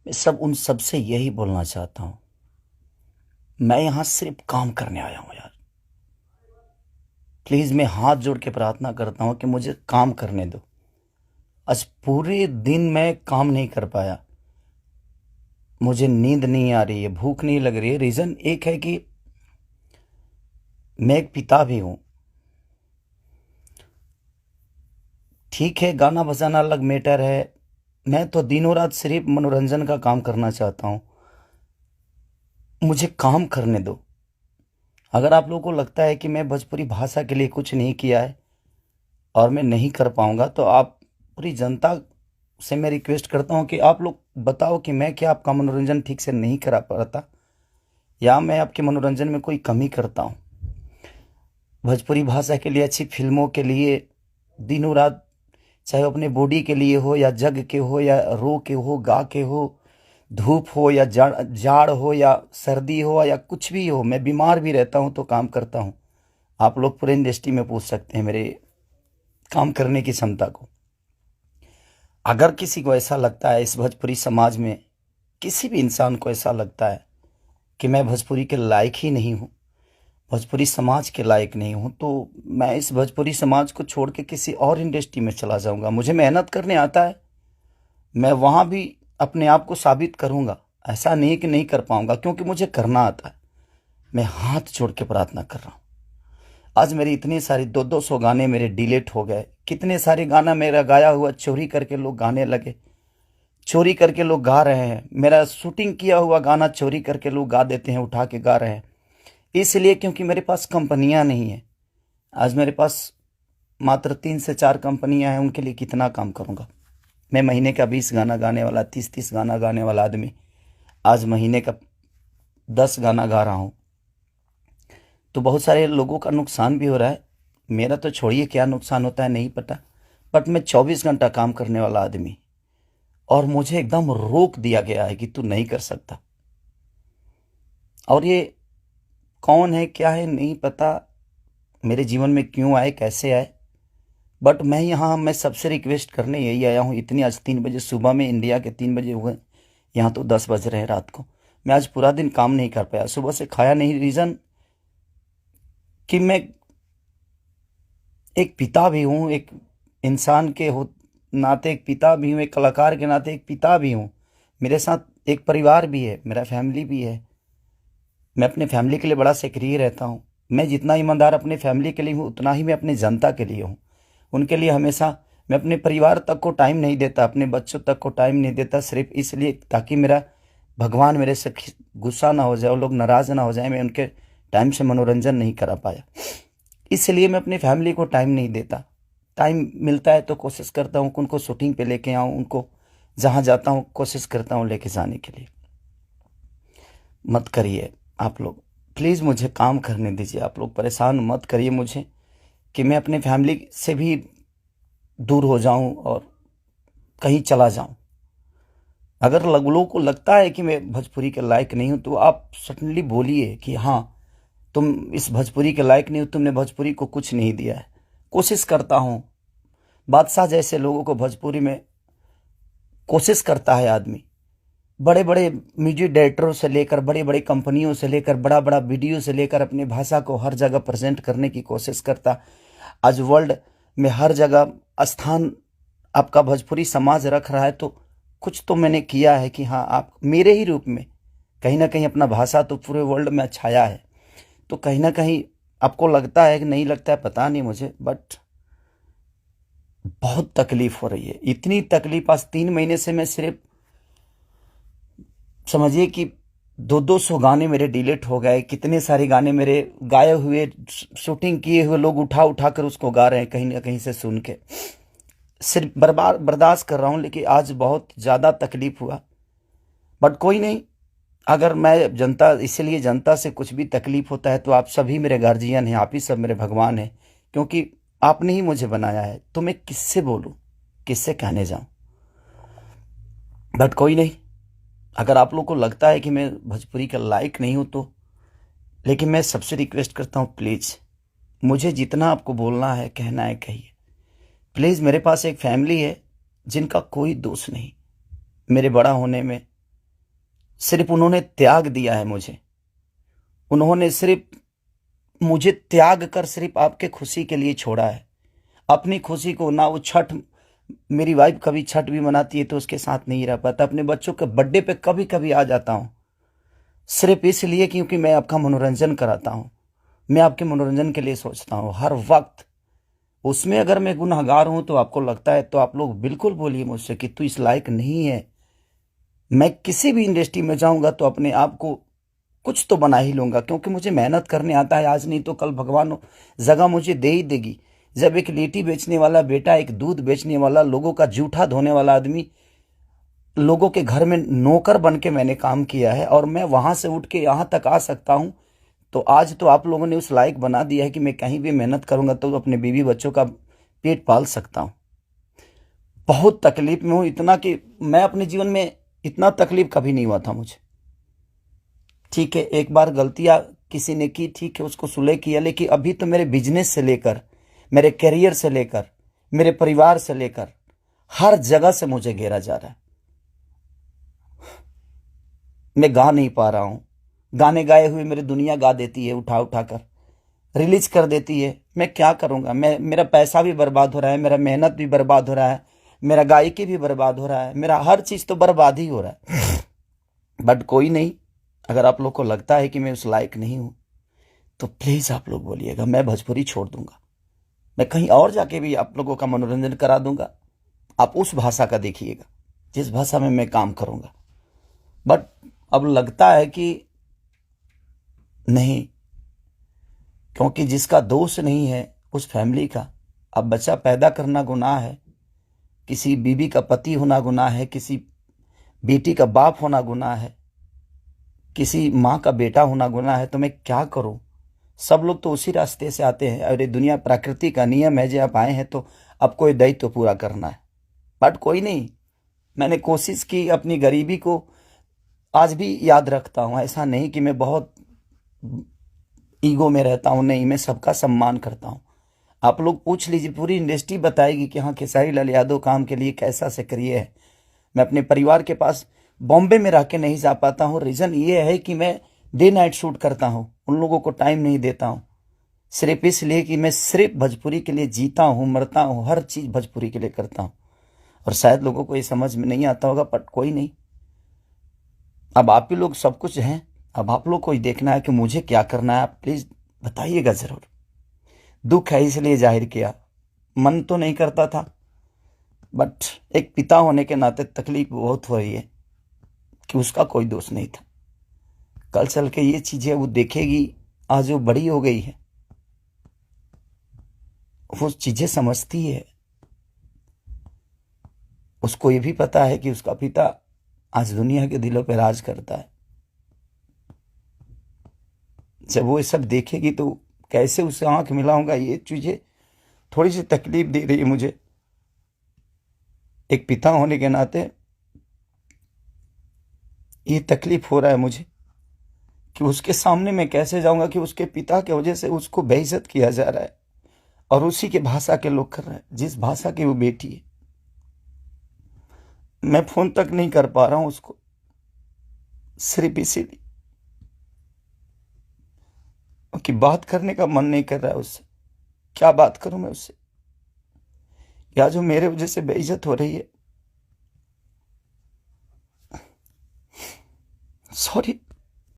मैं सब उन सब से यही बोलना चाहता हूँ, मैं यहाँ सिर्फ काम करने आया हूँ यार। प्लीज़ मैं हाथ जोड़ के प्रार्थना करता हूँ कि मुझे काम करने दो। आज पूरे दिन मैं काम नहीं कर पाया, मुझे नींद नहीं आ रही है, भूख नहीं लग रही है। रीज़न एक है कि मैं एक पिता भी हूँ। ठीक है, गाना बजाना अलग मैटर है, मैं तो दिनों रात सिर्फ मनोरंजन का काम करना चाहता हूँ। मुझे काम करने दो। अगर आप लोगों को लगता है कि मैं भोजपुरी भाषा के लिए कुछ नहीं किया है और मैं नहीं कर पाऊंगा, तो आप पूरी जनता से मैं रिक्वेस्ट करता हूं कि आप लोग बताओ कि मैं क्या आपका मनोरंजन ठीक से नहीं करा पाता, या मैं आपके मनोरंजन में कोई कमी करता हूं। भोजपुरी भाषा के लिए, अच्छी फिल्मों के लिए दिनों रात, चाहे वो अपने बॉडी के लिए हो या जग के हो या रो के हो, गा के हो, धूप हो या जाड़ जाड़ हो या सर्दी हो या कुछ भी हो, मैं बीमार भी रहता हूं तो काम करता हूं। आप लोग पूरे इंडस्ट्री में पूछ सकते हैं मेरे काम करने की क्षमता को। अगर किसी को ऐसा लगता है, इस भोजपुरी समाज में किसी भी इंसान को ऐसा लगता है कि मैं भोजपुरी के लायक ही नहीं हूँ, भोजपुरी समाज के लायक नहीं हूँ, तो मैं इस भोजपुरी समाज को छोड़ के किसी और इंडस्ट्री में चला जाऊंगा। मुझे मेहनत करने आता है, मैं वहां भी अपने आप को साबित करूंगा। ऐसा नहीं कि नहीं कर पाऊंगा, क्योंकि मुझे करना आता है। मैं हाथ जोड़ के प्रार्थना कर रहा हूँ। आज मेरी इतनी सारी 200 गाने मेरे डिलीट हो गए। कितने सारे गाना मेरा गाया हुआ चोरी करके लोग गाने लगे, चोरी करके लोग गा रहे हैं। मेरा शूटिंग किया हुआ गाना चोरी करके लोग गा देते हैं, उठा के गा रहे हैं। इसलिए क्योंकि मेरे पास कंपनियां नहीं है। आज मेरे पास मात्र 3 से 4 कंपनियां हैं, उनके लिए कितना काम करूंगा। मैं महीने का 20 गाना गाने वाला, 30 गाना गाने वाला आदमी आज महीने का 10 गाना गा रहा हूं। तो बहुत सारे लोगों का नुकसान भी हो रहा है। मेरा तो छोड़िए, क्या नुकसान होता है नहीं पता, बट मैं 24 घंटा काम करने वाला आदमी, और मुझे एकदम रोक दिया गया है कि तू नहीं कर सकता। और ये कौन है, क्या है, नहीं पता, मेरे जीवन में क्यों आए, कैसे आए, बट मैं सबसे रिक्वेस्ट करने यही आया हूँ। इतनी आज 3 बजे सुबह में, इंडिया के 3 बजे हुए, यहाँ तो 10 बज रहे हैं रात को। मैं आज पूरा दिन काम नहीं कर पाया, सुबह से खाया नहीं। रीज़न कि मैं एक पिता भी हूँ, एक इंसान के हो नाते एक पिता भी हूँ, एक कलाकार के नाते एक पिता भी हूँ। मेरे साथ एक परिवार भी है, मेरा फैमिली भी है। मैं अपने फैमिली के लिए बड़ा सक्रिय रहता हूँ। मैं जितना ईमानदार अपने फैमिली के लिए हूँ, उतना ही मैं अपनी जनता के लिए हूँ। उनके लिए हमेशा मैं अपने परिवार तक को टाइम नहीं देता, अपने बच्चों तक को टाइम नहीं देता, सिर्फ इसलिए ताकि मेरा भगवान मेरे से गुस्सा ना हो जाए, वो लोग नाराज़ ना हो जाए, मैं उनके टाइम से मनोरंजन नहीं करा पाया। इसलिए मैं अपनी फैमिली को टाइम नहीं देता। टाइम मिलता है तो कोशिश करता हूँ कि उनको शूटिंग पे लेके आऊँ, उनको जहाँ जाता हूँ कोशिश करता हूँ लेके जाने के लिए। मत करिए आप लोग, प्लीज़ मुझे काम करने दीजिए। आप लोग परेशान मत करिए मुझे कि मैं अपने फैमिली से भी दूर हो जाऊं और कहीं चला जाऊं। अगर लोगों को लगता है कि मैं भोजपुरी के लायक नहीं हूं, तो आप सडनली बोलिए कि हाँ, तुम इस भोजपुरी के लायक नहीं हो, तुमने भोजपुरी को कुछ नहीं दिया है। कोशिश करता हूं, बादशाह जैसे लोगों को भोजपुरी में कोशिश करता है आदमी। बड़े बड़े म्यूजिक डायरेक्टरों से लेकर, बड़ी बड़ी कंपनियों से लेकर, बड़ा बड़ा वीडियो से लेकर अपनी भाषा को हर जगह प्रेजेंट करने की कोशिश करता। आज वर्ल्ड में हर जगह स्थान आपका भोजपुरी समाज रख रहा है, तो कुछ तो मैंने किया है कि हाँ, आप मेरे ही रूप में कहीं ना कहीं अपना भाषा तो पूरे वर्ल्ड में छाया है। तो कहीं ना कहीं आपको लगता है कि नहीं लगता है, पता नहीं मुझे, बट बहुत तकलीफ हो रही है। इतनी तकलीफ, आज 3 महीने से मैं सिर्फ समझिए कि 200 गाने मेरे डिलीट हो गए। कितने सारे गाने मेरे गाए हुए, शूटिंग किए हुए लोग उठा उठा कर उसको गा रहे हैं कहीं ना कहीं से सुन के। सिर्फ बर्दाश्त कर रहा हूँ, लेकिन आज बहुत ज़्यादा तकलीफ हुआ। बट कोई नहीं, अगर मैं जनता, इसीलिए जनता से कुछ भी तकलीफ होता है तो आप सभी मेरे गार्जियन हैं, आप ही सब मेरे भगवान हैं, क्योंकि आपने ही मुझे बनाया है। तो मैं किससे बोलूँ, किससे कहने जाऊँ। बट कोई नहीं, अगर आप लोग को लगता है कि मैं भोजपुरी का लायक नहीं हूँ तो, लेकिन मैं सबसे रिक्वेस्ट करता हूँ, प्लीज़ मुझे जितना आपको बोलना है, कहना है, कहिए। प्लीज़, मेरे पास एक फैमिली है जिनका कोई दोष नहीं मेरे बड़ा होने में, सिर्फ उन्होंने त्याग दिया है मुझे। उन्होंने सिर्फ मुझे त्याग कर सिर्फ आपके खुशी के लिए छोड़ा है। अपनी खुशी को ना, वो छठ, मेरी वाइफ कभी छठ भी मनाती है तो उसके साथ नहीं रह पाता। अपने बच्चों के बर्थडे पे कभी कभी आ जाता हूँ, सिर्फ इसलिए क्योंकि मैं आपका मनोरंजन कराता हूँ। मैं आपके मनोरंजन के लिए सोचता हूँ हर वक्त। उसमें अगर मैं गुनहगार हूं तो आपको लगता है तो आप लोग बिल्कुल बोलिए मुझसे कि तू इस लायक नहीं है। मैं किसी भी इंडस्ट्री में जाऊंगा तो अपने आप को कुछ तो बना ही लूंगा, क्योंकि मुझे मेहनत करने आता है। आज नहीं तो कल भगवान जगह मुझे दे ही देगी। जब एक लिट्टी बेचने वाला बेटा, एक दूध बेचने वाला, लोगों का जूठा धोने वाला आदमी, लोगों के घर में नौकर बन के मैंने काम किया है और मैं वहां से उठ के यहां तक आ सकता हूं, तो आज तो आप लोगों ने उस लायक बना दिया है कि मैं कहीं भी मेहनत करूंगा तो अपने बीवी बच्चों का पेट पाल सकता हूं। बहुत तकलीफ में हूं, इतना कि मैं अपने जीवन में इतना तकलीफ कभी नहीं हुआ था मुझे। ठीक है, एक बार गलतियां किसी ने की, ठीक है, उसको सुलह किया, लेकिन अभी तो मेरे बिजनेस से लेकर, मेरे करियर से लेकर, मेरे परिवार से लेकर हर जगह से मुझे घेरा जा रहा है। मैं गा नहीं पा रहा हूं। गाने गाए हुए मेरी दुनिया गा देती है, उठा उठा कर रिलीज कर देती है। मैं क्या करूंगा? मेरा पैसा भी बर्बाद हो रहा है, मेरा मेहनत भी बर्बाद हो रहा है, मेरा गायकी भी बर्बाद हो रहा है, मेरा हर चीज तो बर्बाद ही हो रहा है। बट कोई नहीं, अगर आप लोग को लगता है कि मैं उस लायक नहीं हूं तो प्लीज आप लोग बोलिएगा, मैं भोजपुरी छोड़ दूंगा। मैं कहीं और जाके भी आप लोगों का मनोरंजन करा दूंगा। आप उस भाषा का देखिएगा जिस भाषा में मैं काम करूंगा। बट अब लगता है कि नहीं, क्योंकि जिसका दोष नहीं है उस फैमिली का, अब बच्चा पैदा करना गुनाह है, किसी बीवी का पति होना गुनाह है, किसी बेटी का बाप होना गुनाह है, किसी माँ का बेटा होना गुनाह है, तो मैं क्या करूं? सब लोग तो उसी रास्ते से आते हैं। अरे दुनिया प्रकृति का नियम है, जो आप आए हैं तो आपको ये दायित्व तो पूरा करना है। बट कोई नहीं, मैंने कोशिश की, अपनी गरीबी को आज भी याद रखता हूं। ऐसा नहीं कि मैं बहुत ईगो में रहता हूं, नहीं, मैं सबका सम्मान करता हूं। आप लोग पूछ लीजिए, पूरी इंडस्ट्री बताएगी कि हाँ खेसारी लाल यादव काम के लिए कैसा सक्रिय है। मैं अपने परिवार के पास बॉम्बे में रह के नहीं जा पाता हूँ। रीजन ये है कि मैं डे नाइट शूट करता हूँ, उन लोगों को टाइम नहीं देता हूँ, सिर्फ इसलिए कि मैं सिर्फ भोजपुरी के लिए जीता हूँ, मरता हूँ, हर चीज भोजपुरी के लिए करता हूँ। और शायद लोगों को ये समझ में नहीं आता होगा, बट कोई नहीं, अब आप ही लोग सब कुछ हैं। अब आप लोग को ही देखना है कि मुझे क्या करना है। आप प्लीज बताइएगा जरूर। दुख है इसलिए जाहिर किया, मन तो नहीं करता था, बट एक पिता होने के नाते तकलीफ बहुत हो रही है कि उसका कोई दोष नहीं था। कल चल के ये चीजें वो देखेगी, आज वो बड़ी हो गई है, वो चीजें समझती है। उसको ये भी पता है कि उसका पिता आज दुनिया के दिलों पर राज करता है। जब वो ये सब देखेगी तो कैसे उसे आंख मिलाऊंगा, ये चीजें थोड़ी सी तकलीफ दे रही है मुझे। एक पिता होने के नाते ये तकलीफ हो रहा है मुझे कि उसके सामने मैं कैसे जाऊंगा कि उसके पिता के वजह से उसको बेइज्जत किया जा रहा है और उसी के भाषा के लोग कर रहे हैं, जिस भाषा की वो बेटी है। मैं फोन तक नहीं कर पा रहा हूं उसको, सिर्फ इसीलिए कि बात करने का मन नहीं कर रहा है उससे। क्या बात करूं मैं उससे, या जो मेरे वजह से बेइज्जत हो रही है। सॉरी।